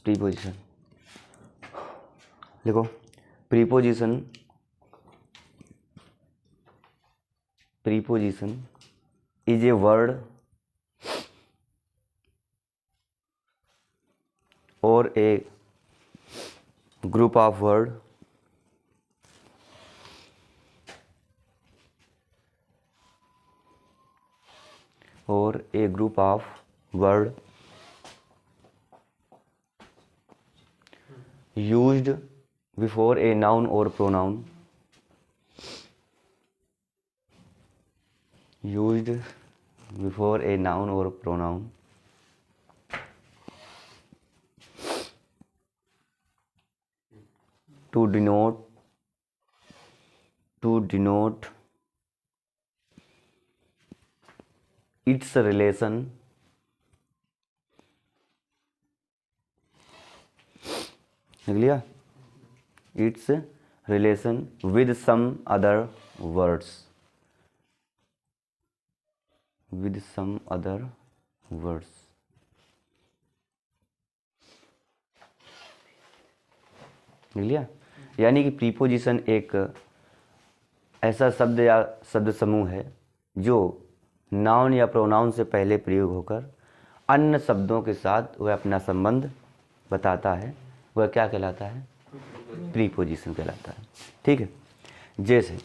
Preposition देखो, preposition is a word और a group of word और a group of word used before a noun or pronoun, used before a noun or pronoun, to denote its relation लिख लिया, its relation with some other words, with some other words. लिख लिया। यानी कि preposition एक ऐसा शब्द या शब्द समूह है जो नाउन या प्रोनाउन से पहले प्रयोग होकर अन्य शब्दों के साथ वह अपना संबंध बताता है, वह क्या कहलाता है? प्रीपोजिशन कहलाता है। ठीक है, जैसे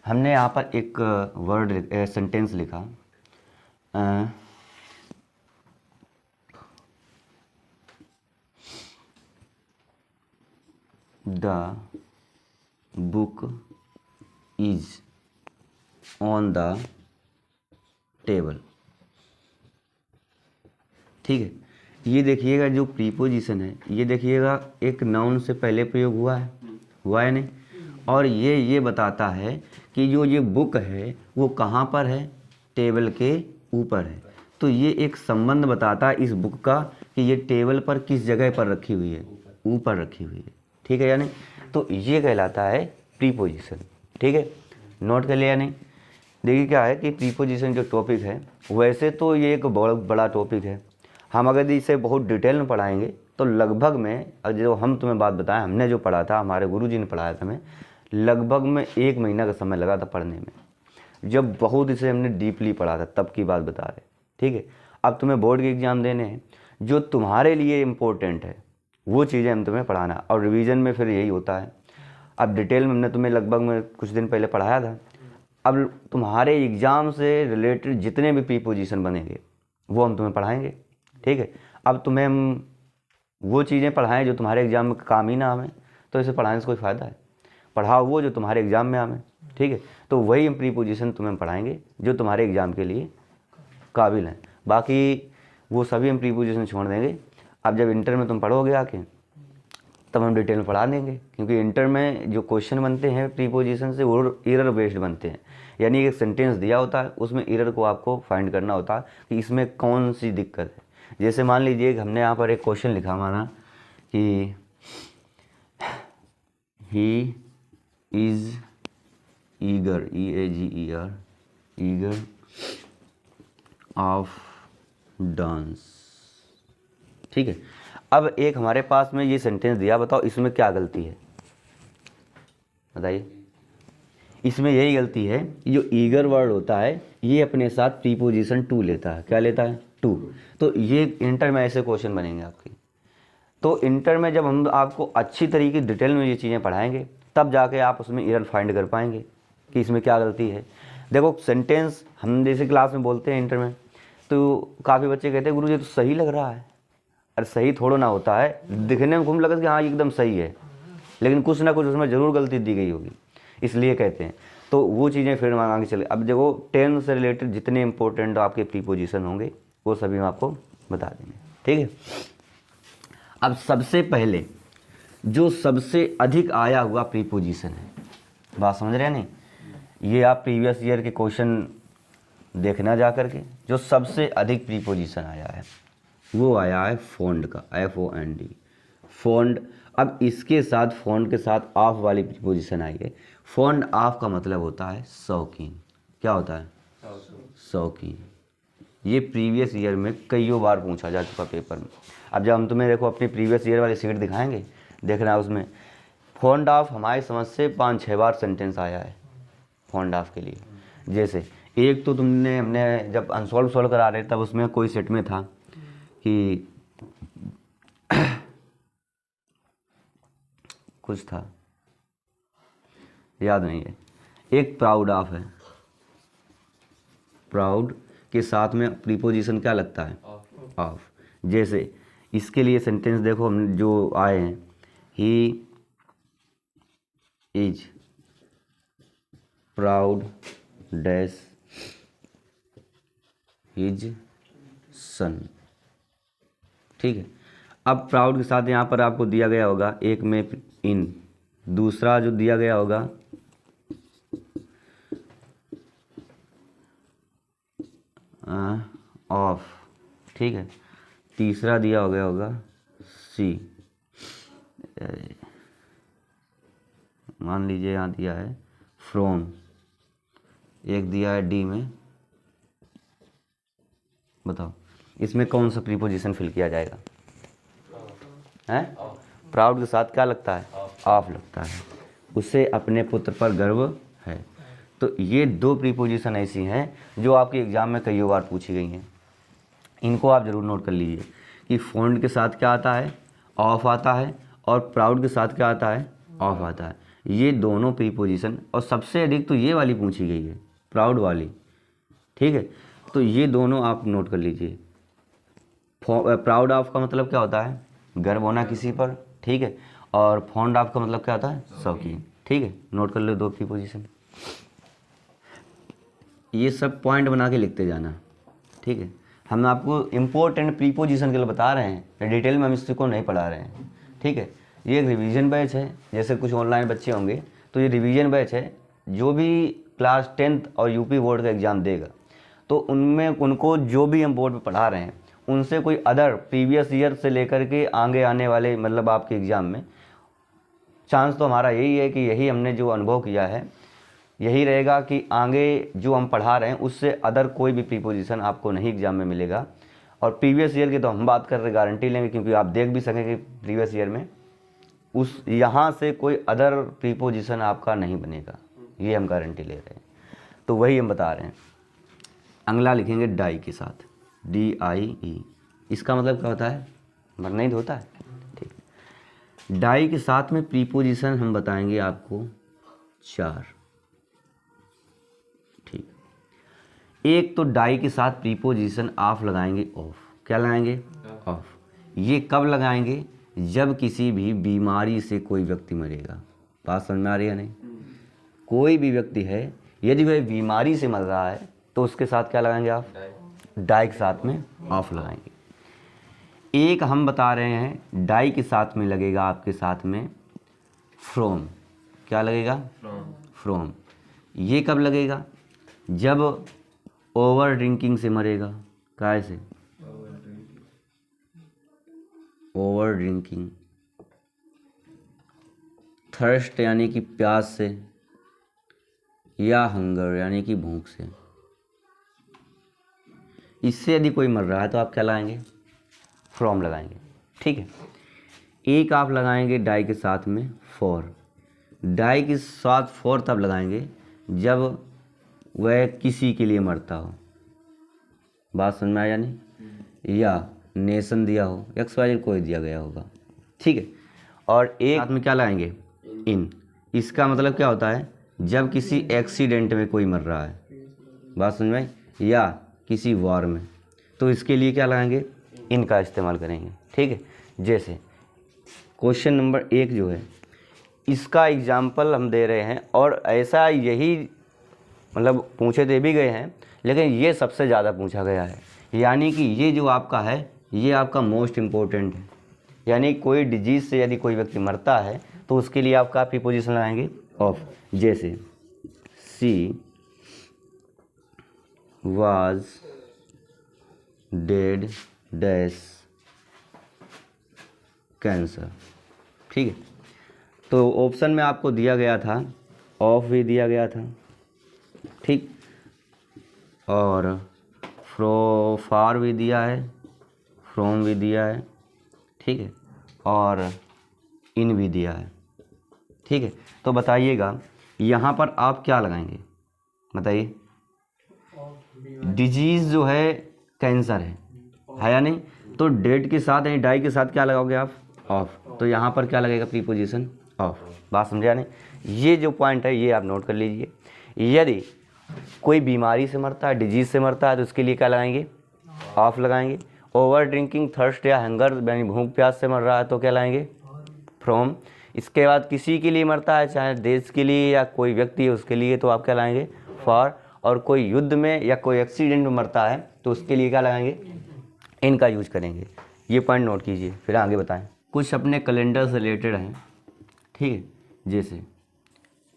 हमने यहाँ पर एक वर्ड सेंटेंस लिखा, the book is on the table. ठीक है, ये देखिएगा जो प्रीपोजिशन है, ये देखिएगा एक नाउन से पहले प्रयोग हुआ है नहीं, और ये बताता है कि जो ये बुक है वो कहाँ पर है? टेबल के ऊपर है। तो ये एक संबंध बताता है इस बुक का कि ये टेबल पर किस जगह पर रखी हुई है? ऊपर रखी हुई है। ठीक है या नहीं? तो ये कहलाता है प्रीपोजिशन। ठीक है, नोट कर लिया या नहीं? देखिए क्या है कि प्रीपोजिशन जो टॉपिक है, वैसे तो ये एक बहुत बड़ा टॉपिक है। हम अगर इसे बहुत डिटेल में पढ़ाएंगे तो लगभग में, जो हम तुम्हें बात बताएं, हमने जो पढ़ा था, हमारे गुरुजी ने पढ़ाया था हमें, लगभग में 1 महीना का समय लगा था पढ़ने में, जब बहुत इसे हमने डीपली पढ़ा था, तब की बात बता रहे। ठीक है, अब तुम्हें बोर्ड के एग्ज़ाम देने हैं, जो तुम्हारे लिए इम्पोर्टेंट है वो चीज़ें हम तुम्हें पढ़ाना, और रिवीजन में फिर यही होता है। अब डिटेल में हमने तुम्हें लगभग में कुछ दिन पहले पढ़ाया था। अब तुम्हारे एग्ज़ाम से रिलेटेड जितने भी प्रीपोजिशन बनेंगे वो हम तुम्हें पढ़ाएंगे। ठीक है, अब तुम्हें हम वो चीज़ें पढ़ाएं जो तुम्हारे एग्ज़ाम में काम ही ना आवे, तो इसे पढ़ाने से कोई फ़ायदा है? पढ़ाओ वो जो तुम्हारे एग्ज़ाम में आवे। ठीक है, तो वही हम प्रीपोजिशन तुम्हें पढ़ाएंगे जो तुम्हारे एग्ज़ाम के लिए काबिल हैं। बाकी वो सभी हम प्रीपोजिशन छोड़ देंगे। अब जब इंटर में तुम पढ़ोगे आके, तब हम डिटेल में पढ़ा देंगे, क्योंकि इंटर में जो क्वेश्चन बनते हैं प्रीपोजिशन से वो एरर बेस्ड बनते हैं। यानी एक सेंटेंस दिया होता है, उसमें एरर को आपको फाइंड करना होता है कि इसमें कौन सी दिक्कत है। जैसे मान लीजिए हमने यहाँ पर एक क्वेश्चन लिखा हमारा कि he is eager, EAGER, eager of dance. ठीक है, अब एक हमारे पास में ये सेंटेंस दिया, बताओ इसमें क्या गलती है? बताइए। इसमें यही गलती है, जो ईगर वर्ड होता है ये अपने साथ प्रीपोजिशन टू लेता है। क्या लेता है? टू। तो ये इंटर में ऐसे क्वेश्चन बनेंगे आपके। तो इंटर में जब हम आपको अच्छी तरीके डिटेल में ये चीज़ें पढ़ाएंगे, तब जाके आप उसमें एरर फाइंड कर पाएंगे कि इसमें क्या गलती है। देखो सेंटेंस हम जैसे क्लास में बोलते हैं इंटर में, तो काफ़ी बच्चे कहते हैं गुरु जी तो सही लग रहा है। अरे सही थोड़ा ना होता है, दिखने में घूम लगा कि हाँ एकदम सही है, लेकिन कुछ ना कुछ उसमें ज़रूर गलती दी गई होगी, इसलिए कहते हैं। तो वो चीज़ें फिर आगे चले। अब देखो टेंस से रिलेटेड जितने इंपॉर्टेंट आपके प्रीपोजिशन होंगे वो सभी हम आपको बता देंगे। ठीक है, अब सबसे पहले जो सबसे अधिक आया हुआ प्रीपोजिशन है, बात समझ रहे हैं नहीं? ये आप प्रीवियस ईयर के क्वेश्चन देखना जा करके, जो सबसे अधिक प्रीपोजिशन आया है वो आया है फॉन्ड का, FOND, फॉन्ड। अब इसके साथ फॉन्ड के साथ ऑफ वाली प्रीपोजिशन आई है। फॉन्ड ऑफ का मतलब होता है शौकीन। क्या होता है? शौकीन। ये प्रीवियस ईयर में कईयों बार पूछा जा चुका पेपर में। अब जब हम तुम्हें देखो अपनी प्रीवियस ईयर वाली शीट दिखाएंगे, देखना उसमें फॉन्ट ऑफ हमारी समझ से 5-6 बार सेंटेंस आया है फॉन्ट ऑफ के लिए। जैसे एक तो हमने जब अनसॉल्व करा रहे तब उसमें कोई सेट में था कि कुछ था याद नहीं है, एक प्राउड ऑफ है, प्राउड के साथ में प्रीपोजिशन क्या लगता है? ऑफ। जैसे इसके लिए सेंटेंस देखो हम जो आए हैं, he is proud dash his son. ठीक है, अब प्राउड के साथ यहाँ पर आपको दिया गया होगा एक में इन, दूसरा जो दिया गया होगा ऑफ, ठीक है, तीसरा दिया हो गया होगा सी, मान लीजिए यहाँ दिया है फ्रॉम, एक दिया है डी में। बताओ इसमें कौन सा प्रीपोजिशन फिल किया जाएगा? हैं? प्राउड के साथ क्या लगता है? ऑफ लगता है। उसे अपने पुत्र पर गर्व है। तो ये दो प्रीपोजिशन ऐसी हैं जो आपके एग्जाम में कई बार पूछी गई हैं। इनको आप ज़रूर नोट कर लीजिए कि फॉन्ट के साथ क्या आता है? ऑफ आता है, और प्राउड के साथ क्या आता है? ऑफ आता है। ये दोनों प्रीपोजिशन, और सबसे अधिक तो ये वाली पूछी गई है, प्राउड वाली। ठीक है, तो ये दोनों आप नोट कर लीजिए। प्राउड ऑफ का मतलब क्या होता है? गर्व होना किसी पर। ठीक है, और फॉन्ड ऑफ का मतलब क्या होता है? शौकीन। ठीक है, नोट कर लो दो प्रीपोजिशन। ये सब पॉइंट बना के लिखते जाना। ठीक है, हम आपको इम्पोर्टेंट प्रीपोजिशन के लिए बता रहे हैं, डिटेल में हम इसको नहीं पढ़ा रहे हैं। ठीक है, ये एक रिवीजन बैच है। जैसे कुछ ऑनलाइन बच्चे होंगे तो ये रिवीजन बैच है। जो भी क्लास 10th और यूपी बोर्ड का एग्ज़ाम देगा तो उनमें उनको जो भी हम बोर्ड पे पढ़ा रहे हैं उनसे कोई अदर प्रीवियस ईयर से लेकर के आगे आने वाले मतलब आपके एग्ज़ाम में चांस तो हमारा यही है कि यही हमने जो अनुभव किया है यही रहेगा कि आगे जो हम पढ़ा रहे हैं उससे अदर कोई भी प्रीपोजिशन आपको नहीं एग्जाम में मिलेगा। और प्रीवियस ईयर की तो हम बात कर रहे गारंटी लेंगे, क्योंकि आप देख भी सकेंगे प्रीवियस ईयर में उस यहाँ से कोई अदर प्रीपोजिशन आपका नहीं बनेगा, ये हम गारंटी ले रहे हैं। तो वही हम बता रहे हैं। अगला लिखेंगे डाई के साथ, DIE। इसका मतलब क्या होता है? मरना ही तो होता है। ठीक, डाई के साथ में प्रीपोजिशन हम बताएंगे आपको 4। ठीक, एक तो डाई के साथ प्रीपोजिशन ऑफ लगाएंगे, ऑफ। क्या लगाएंगे? ऑफ। ये कब लगाएंगे? जब किसी भी बीमारी से कोई व्यक्ति मरेगा। बात समझ में आ रही है नहीं? कोई भी व्यक्ति है यदि वह बीमारी से मर रहा है तो उसके साथ क्या लगाएंगे आप? डाई के साथ में ऑफ लगाएंगे। एक हम बता रहे हैं डाई के साथ में लगेगा आपके साथ में फ्रॉम। क्या लगेगा? फ्रॉम। ये कब लगेगा? जब ओवर ड्रिंकिंग से मरेगा। काय से? Over drinking. थर्स्ट यानी कि प्यास से, या हंगर यानी कि भूख से। इससे यदि कोई मर रहा है तो आप क्या लगाएंगे? फ्रॉम लगाएंगे। ठीक है, एक आप लगाएंगे डाई के साथ में फॉर। डाई के साथ फॉर तब लगाएंगे जब वह किसी के लिए मरता हो। बात समझ में आया नहीं? या नेशन दिया हो, XYZ कोई दिया गया होगा। ठीक है, और एक साथ में क्या लगाएंगे? इन। इसका मतलब क्या होता है? जब किसी एक्सीडेंट में कोई मर रहा है। बात समझ में आई? या किसी वॉर में, तो इसके लिए क्या लगाएंगे? इन का इस्तेमाल करेंगे। ठीक है, जैसे क्वेश्चन नंबर 1 जो है इसका एग्जाम्पल हम दे रहे हैं, और ऐसा यही मतलब पूछे दे भी गए हैं, लेकिन ये सबसे ज़्यादा पूछा गया है। यानी कि ये जो आपका है ये आपका मोस्ट इम्पोर्टेंट है। यानी कोई डिजीज़ से यदि कोई व्यक्ति मरता है तो उसके लिए आप क्या प्रीपोजिशन लगाएंगे? ऑफ। जैसे she was dead dash cancer. ठीक है, तो ऑप्शन में आपको दिया गया था ऑफ भी दिया गया था। ठीक, और फार भी दिया है, फ्रॉम भी दिया है, ठीक है, और इन भी दिया है, ठीक है। तो बताइएगा यहाँ पर आप क्या लगाएंगे, बताइए। डिजीज़ जो है कैंसर है या नहीं, तो डेट के साथ यानी डाई के साथ क्या लगाओगे आप, ऑफ। तो यहाँ पर क्या लगेगा, प्रीपोजिशन ऑफ। बात समझा नहीं। ये जो पॉइंट है ये आप नोट कर लीजिए। यदि कोई बीमारी से मरता है, डिजीज़ से मरता है, तो उसके लिए क्या लगाएंगे, ऑफ लगाएंगे। ओवर ड्रिंकिंग, थर्स्ट या हंगर यानी भूख प्यास से मर रहा है तो क्या लाएंगे, फ्रॉम। इसके बाद किसी के लिए मरता है, चाहे देश के लिए या कोई व्यक्ति है उसके लिए, तो आप क्या लाएंगे, फॉर। और कोई युद्ध में या कोई एक्सीडेंट में मरता है तो उसके लिए क्या लगाएंगे, इनका यूज करेंगे। ये पॉइंट नोट कीजिए, फिर आगे बताएं। कुछ अपने कैलेंडर से रिलेटेड हैं, ठीक है। जैसे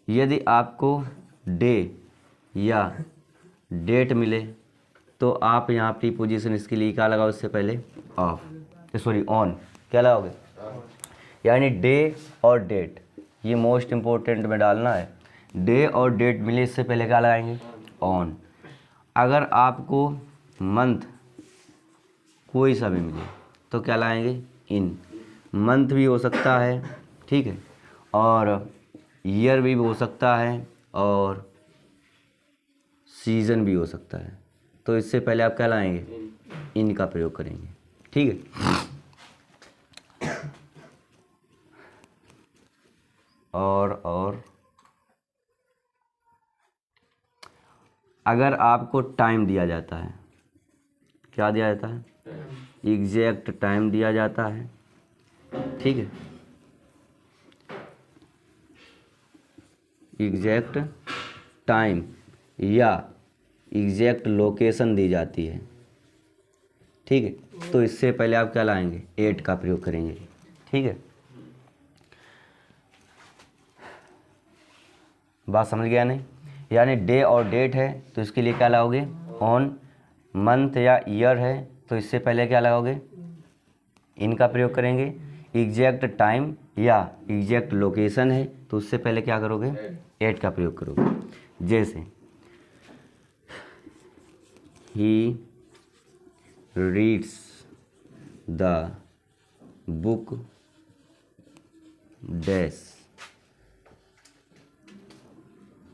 यदि आपको डे या डेट मिले तो आप यहाँ प्रीपोजिशन इसके लिए क्या लगाओ, इससे पहले ऑफ, सॉरी ऑन, क्या लगाओगे, यानी डे और डेट, ये मोस्ट इम्पोर्टेंट में डालना है। डे और डेट मिले इससे पहले क्या लगाएंगे, ऑन। अगर आपको मंथ कोई सा भी मिले तो क्या लाएंगे, इन। मंथ भी हो सकता है, ठीक है, और ईयर भी हो सकता है, और सीज़न भी हो सकता है। तो इससे पहले आप क्या लाएंगे, इन का प्रयोग करेंगे, ठीक है। और अगर आपको टाइम दिया जाता है, क्या दिया जाता है, एग्जैक्ट टाइम दिया जाता है, ठीक है, एग्जैक्ट टाइम या एग्जैक्ट लोकेशन दी जाती है, ठीक है, तो इससे पहले आप क्या लाएंगे, एट का प्रयोग करेंगे, ठीक है। बात समझ गया नहीं, यानी डे और डेट है तो इसके लिए क्या लगाओगे, ऑन। मंथ या ईयर है तो इससे पहले क्या लगाओगे, इनका प्रयोग करेंगे। एग्जैक्ट टाइम या एग्जैक्ट लोकेशन है तो उससे पहले क्या करोगे, एट का प्रयोग करोगे। जैसे he reads the book dash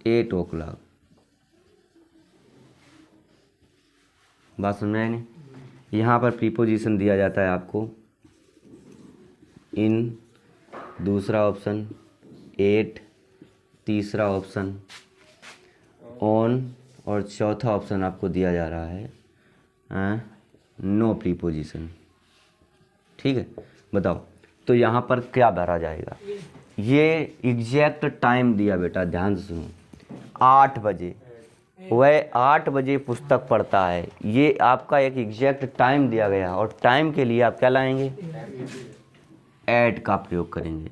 8 o'clock। बात समझ रहे नहीं, यहाँ पर प्रीपोजिशन दिया जाता है आपको इन, दूसरा ऑप्शन 8, तीसरा ऑप्शन ऑन, और चौथा ऑप्शन आपको दिया जा रहा है नो प्रीपोजिशन, ठीक है। बताओ तो यहाँ पर क्या भरा जाएगा, ये एग्जैक्ट टाइम दिया बेटा, ध्यान से सुनो, 8 बजे, वह 8 बजे पुस्तक पढ़ता है, ये आपका एक एग्जैक्ट टाइम दिया गया, और टाइम के लिए आप क्या लाएंगे, एट का प्रयोग करेंगे।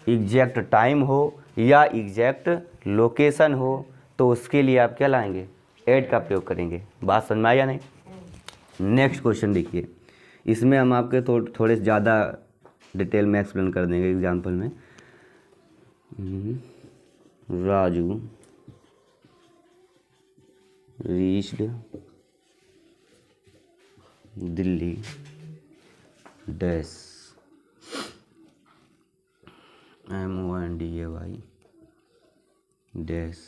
एग्जैक्ट टाइम हो या एग्जैक्ट लोकेशन हो तो उसके लिए आप क्या लाएंगे, एट का प्रयोग करेंगे। बात समझ में आया नहीं। नेक्स्ट क्वेश्चन देखिए, इसमें हम आपके थोड़े ज़्यादा डिटेल में एक्सप्लेन कर देंगे एग्जाम्पल में। Raju reached Delhi dash MONDAY dash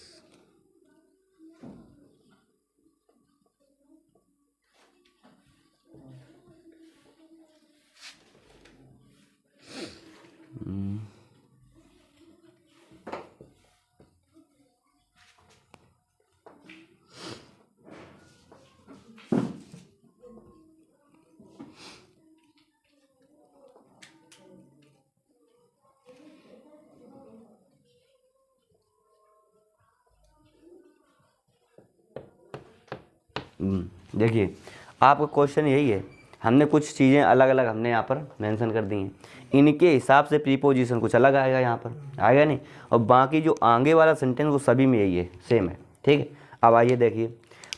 देखिए आपका क्वेश्चन यही है, हमने कुछ चीज़ें अलग अलग हमने यहाँ पर मेंशन कर दी हैं, इनके हिसाब से प्रीपोजिशन कुछ अलग आएगा, यहाँ पर आएगा नहीं, और बाकी जो आगे वाला सेंटेंस वो सभी में यही है, सेम है, ठीक है। अब आइए देखिए,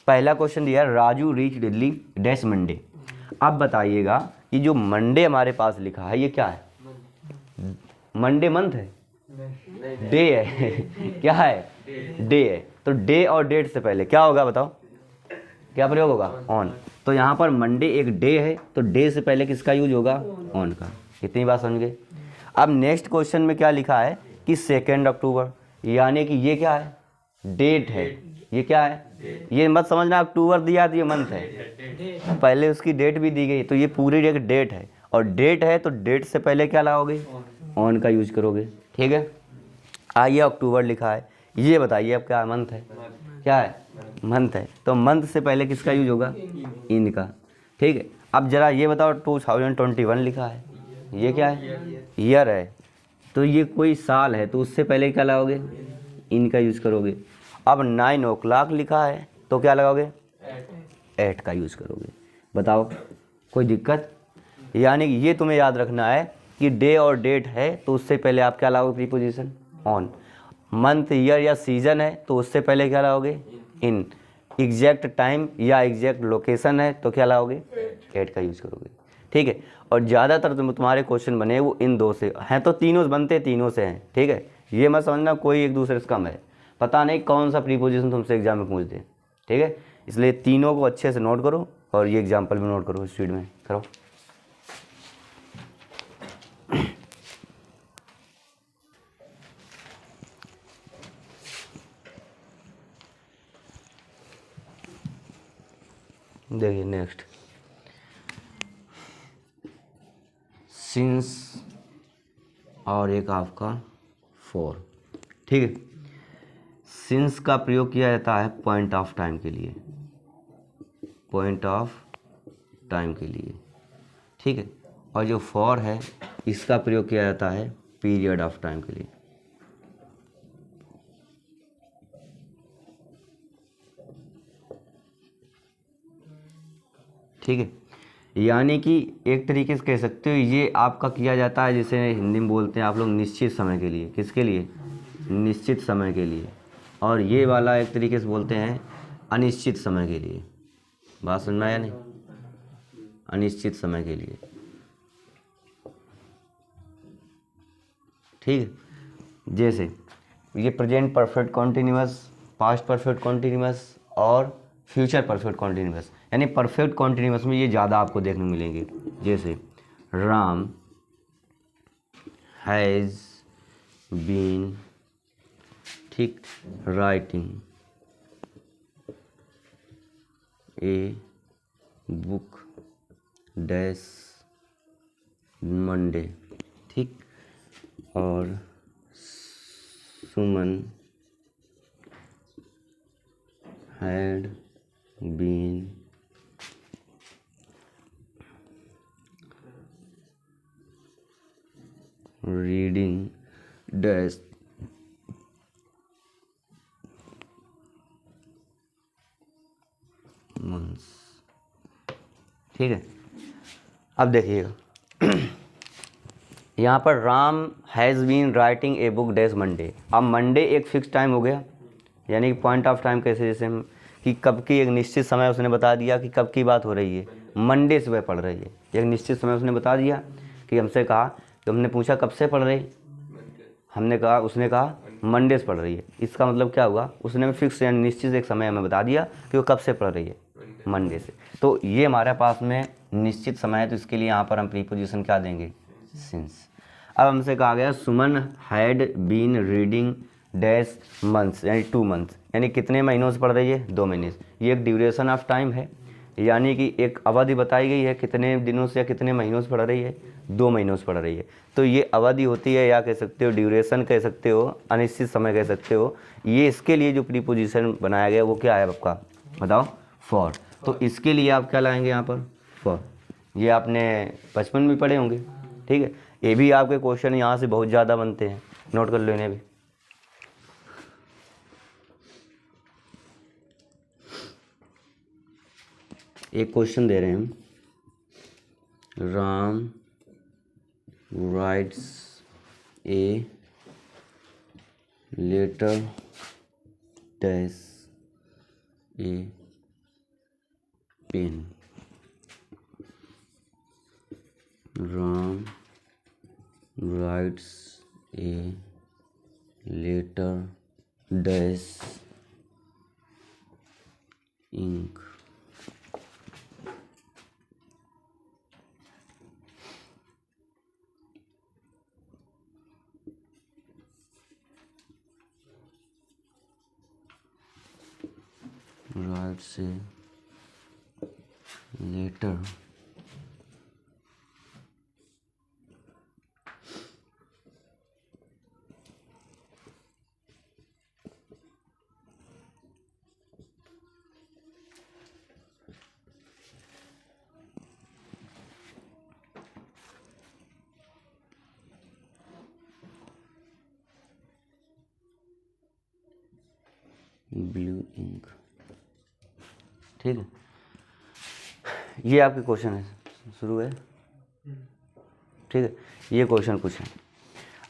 पहला क्वेश्चन दिया है Raju reach Delhi dash Monday. अब बताइएगा कि जो मंडे हमारे पास लिखा है ये क्या है, मंडे मंथ है, डे है क्या है, डे है। तो डे और डेट से पहले क्या होगा बताओ, क्या प्रयोग होगा, ऑन। तो यहाँ पर मंडे एक डे है तो डे से पहले किसका यूज होगा, ऑन का। इतनी बात समझ गए। अब नेक्स्ट क्वेश्चन में क्या लिखा है कि 2 अक्टूबर, यानी कि ये क्या है, डेट है। ये क्या है, ये मत समझना अक्टूबर दिया तो ये मंथ है, पहले उसकी डेट भी दी गई, तो ये पूरी एक डेट है, और डेट है तो डेट से पहले क्या लगाओगे, ऑन का यूज करोगे। ठीक है, आइए अक्टूबर लिखा है, ये बताइए अब क्या मंथ है, क्या है, मंथ है, तो मंथ से पहले किसका यूज होगा, इन का। ठीक है, अब जरा ये बताओ 2021 लिखा है, ये क्या है, ईयर है, तो ये कोई साल है, तो उससे पहले क्या लगाओगे, इनका यूज़ करोगे। अब 9 o'clock लिखा है तो क्या लगाओगे, 8 का यूज़ करोगे। बताओ कोई दिक्कत, यानी कि ये तुम्हें याद रखना है कि डे और डेट है तो उससे पहले आप क्या लगाओगे, प्रीपोजिशन ऑन। मंथ, ईयर या सीजन है तो उससे पहले क्या लगाओगे, इन। एग्जैक्ट टाइम या एग्जैक्ट लोकेशन है तो क्या लगाओगे, 8 का यूज़ करोगे। ठीक है, और ज़्यादातर तुम्हारे क्वेश्चन बने वो इन दो से हैं, तो तीनों बनते तीनों से हैं। ठीक है, ये मत समझना कोई एक दूसरे से कम है, पता नहीं कौन सा प्रीपोजिशन तुमसे एग्जाम में पूछ दे। ठीक है, इसलिए तीनों को अच्छे से नोट करो और ये एग्जाम्पल भी नोट करो, स्पीड में करो। देखिए नेक्स्ट, सिंस और एक आपका फॉर। ठीक है, सिंस का प्रयोग किया जाता है पॉइंट ऑफ टाइम के लिए, पॉइंट ऑफ टाइम के लिए। ठीक है, और जो फॉर है इसका प्रयोग किया जाता है पीरियड ऑफ टाइम के लिए। ठीक है, यानी कि एक तरीके से कह सकते हो ये आपका किया जाता है, जिसे हिंदी में बोलते हैं आप लोग निश्चित समय के लिए। किसके लिए, निश्चित समय के लिए। और ये वाला एक तरीके से बोलते हैं अनिश्चित समय के लिए। बात सुनना है या नहीं, अनिश्चित समय के लिए। ठीक है, जैसे ये present perfect continuous, past perfect continuous और फ्यूचर परफेक्ट कॉन्टिन्यूअस, यानी परफेक्ट कॉन्टिन्यूअस में ये ज़्यादा आपको देखने मिलेंगे। जैसे राम हैज़ बीन, ठीक, writing a book dash Monday. ठीक, और सुमन had been reading dash months। ठीक है, अब देखिएगा यहाँ पर Ram has been writing a book dash Monday. अब मंडे एक फिक्स टाइम हो गया, यानी कि पॉइंट ऑफ टाइम कैसे, जैसे हम कि कब की एक निश्चित समय उसने बता दिया कि कब की बात हो रही है, मंडे से वह पढ़ रही है। एक निश्चित समय उसने बता दिया कि हमसे कहा, तो हमने पूछा कब से पढ़ रही, हमने कहा, उसने कहा मंडे से पढ़ रही है। इसका मतलब क्या हुआ, उसने फिक्स यानी निश्चित एक समय हमें बता दिया कि वो कब से पढ़ रही है, मंडे से। तो ये हमारे पास में निश्चित समय है, तो इसके लिए यहाँ पर हम प्रीपोजिशन क्या देंगे, सिंस। अब हमसे कहा गया Suman had been reading dash months, यानी 2 मंथ्स, यानी कितने महीनों से पढ़ रही है, 2 महीने से। ये एक ड्यूरेशन ऑफ टाइम है, यानी कि एक अवधि बताई गई है, कितने दिनों से या कितने महीनों से पढ़ रही है, 2 महीनों से पढ़ रही है। तो ये अवधि होती है, या कह सकते हो ड्यूरेशन कह सकते हो, अनिश्चित समय कह सकते हो। ये इसके लिए जो प्रीपोजिशन बनाया गया वो क्या है आपका, बताओ, फॉर। तो इसके लिए आप क्या लाएंगे यहाँ पर, फॉर। ये आपने बचपन में पढ़े होंगे। ठीक है, ये भी आपके क्वेश्चन यहाँ से बहुत ज़्यादा बनते हैं, नोट कर लो इन्हें भी। एक क्वेश्चन दे रहे हैं हम, Ram writes a letter dash a pen. Ram writes a letter dash ink. Write से लेटर ब्लू इंक। ठीक है, ये आपके क्वेश्चन है, शुरू है। ठीक है, ये क्वेश्चन कुछ है।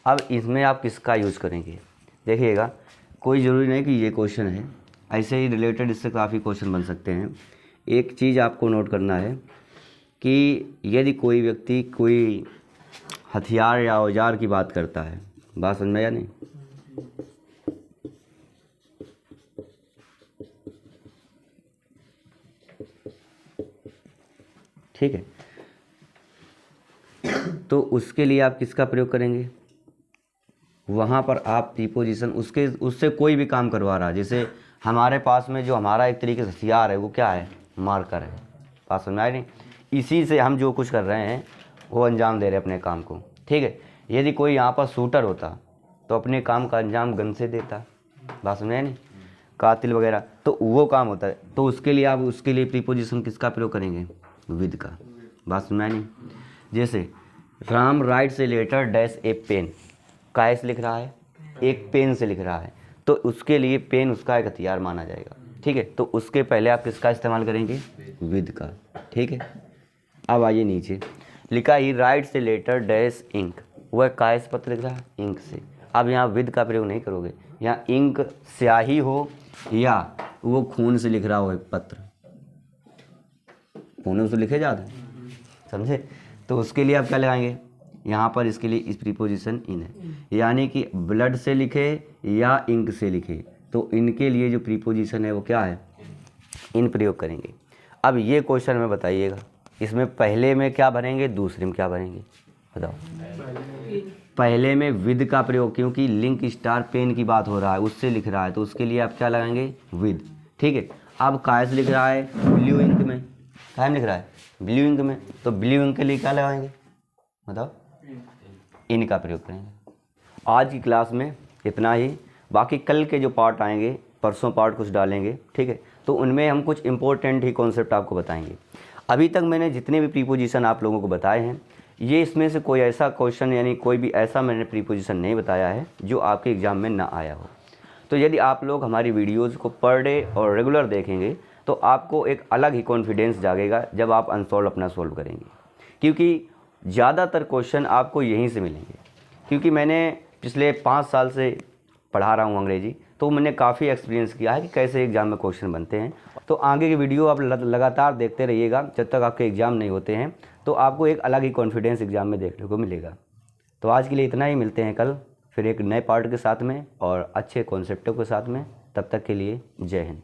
अब इसमें आप किसका यूज़ करेंगे देखिएगा, कोई ज़रूरी नहीं कि ये क्वेश्चन है, ऐसे ही रिलेटेड इससे काफ़ी क्वेश्चन बन सकते हैं। एक चीज़ आपको नोट करना है कि यदि कोई व्यक्ति कोई हथियार या औजार की बात करता है, बात समझ में या नहीं, ठीक है, तो उसके लिए आप किसका प्रयोग करेंगे, वहाँ पर आप प्रीपोजिशन उससे कोई भी काम करवा रहा है। जैसे हमारे पास में जो हमारा एक तरीके से हथियार है वो क्या है, मार्कर है, बात समझ आई नहीं, इसी से हम जो कुछ कर रहे हैं वो अंजाम दे रहे हैं अपने काम को। ठीक है, यदि कोई यहाँ पर शूटर होता तो अपने काम का अंजाम गन से देता, बात समझ आई नहीं, कातिल वगैरह, तो वो काम होता है। तो उसके लिए आप उसके लिए प्रीपोजिशन किसका प्रयोग करेंगे, विद का, बात समझ आई नहीं। जैसे राम राइट से लेटर डैश ए पेन, काय से लिख रहा है, एक पेन से लिख रहा है, तो उसके लिए पेन उसका एक हथियार माना जाएगा। ठीक है, तो उसके पहले आप किसका इस्तेमाल करेंगे, विद का। ठीक है, अब आइए नीचे, लिखा ही राइट से लेटर डैश इंक, वह काय से पत्र लिख रहा है, इंक से। अब यहाँ विद का प्रयोग नहीं करोगे, यहाँ इंक स्याही हो या वो खून से लिख रहा हो पत्र, खून से लिखे जाते हैं, समझे, तो उसके लिए आप क्या लगाएंगे, यहाँ पर इसके लिए इस प्रीपोजिशन इन है, यानी कि ब्लड से लिखे या इंक से लिखे, तो इनके लिए जो प्रीपोजिशन है वो क्या है, इन प्रयोग करेंगे। अब ये क्वेश्चन में बताइएगा, इसमें पहले में क्या भरेंगे, दूसरे में क्या भरेंगे, बताओ। पहले में विद का प्रयोग, क्योंकि लिंक स्टार पेन की बात हो रहा है, उससे लिख रहा है, तो उसके लिए आप क्या लगाएंगे, विद। ठीक है, अब काय से लिख रहा है, ब्लू इंक में, काय में लिख रहा है, ब्लू इंक में, तो ब्लू इंक के लिए क्या लगाएंगे, बताओ, इन का प्रयोग करेंगे। आज की क्लास में इतना ही, बाकी कल के जो पार्ट आएंगे, परसों पार्ट कुछ डालेंगे, ठीक है, तो उनमें हम कुछ इंपॉर्टेंट ही कॉन्सेप्ट आपको बताएंगे। अभी तक मैंने जितने भी प्रीपोजिशन आप लोगों को बताए हैं, ये इसमें से कोई ऐसा क्वेश्चन यानी कोई भी ऐसा मैंने प्रीपोजिशन नहीं बताया है जो आपके एग्ज़ाम में ना आया हो। तो यदि आप लोग हमारी वीडियोज़ को पर डे और रेगुलर देखेंगे तो आपको एक अलग ही कॉन्फिडेंस जागेगा जब आप अनसॉल्व अपना सॉल्व करेंगे, क्योंकि ज़्यादातर क्वेश्चन आपको यहीं से मिलेंगे। क्योंकि मैंने पिछले 5 साल से पढ़ा रहा हूँ अंग्रेजी, तो मैंने काफ़ी एक्सपीरियंस किया है कि कैसे एग्ज़ाम में क्वेश्चन बनते हैं। तो आगे की वीडियो आप लगातार देखते रहिएगा जब तक आपके एग्ज़ाम नहीं होते हैं, तो आपको एक अलग ही कॉन्फिडेंस एग्ज़ाम में देखने को मिलेगा। तो आज के लिए इतना ही, मिलते हैं कल फिर एक नए पार्ट के साथ में और अच्छे कॉन्सेप्टों के साथ में। तब तक के लिए जय हिंद।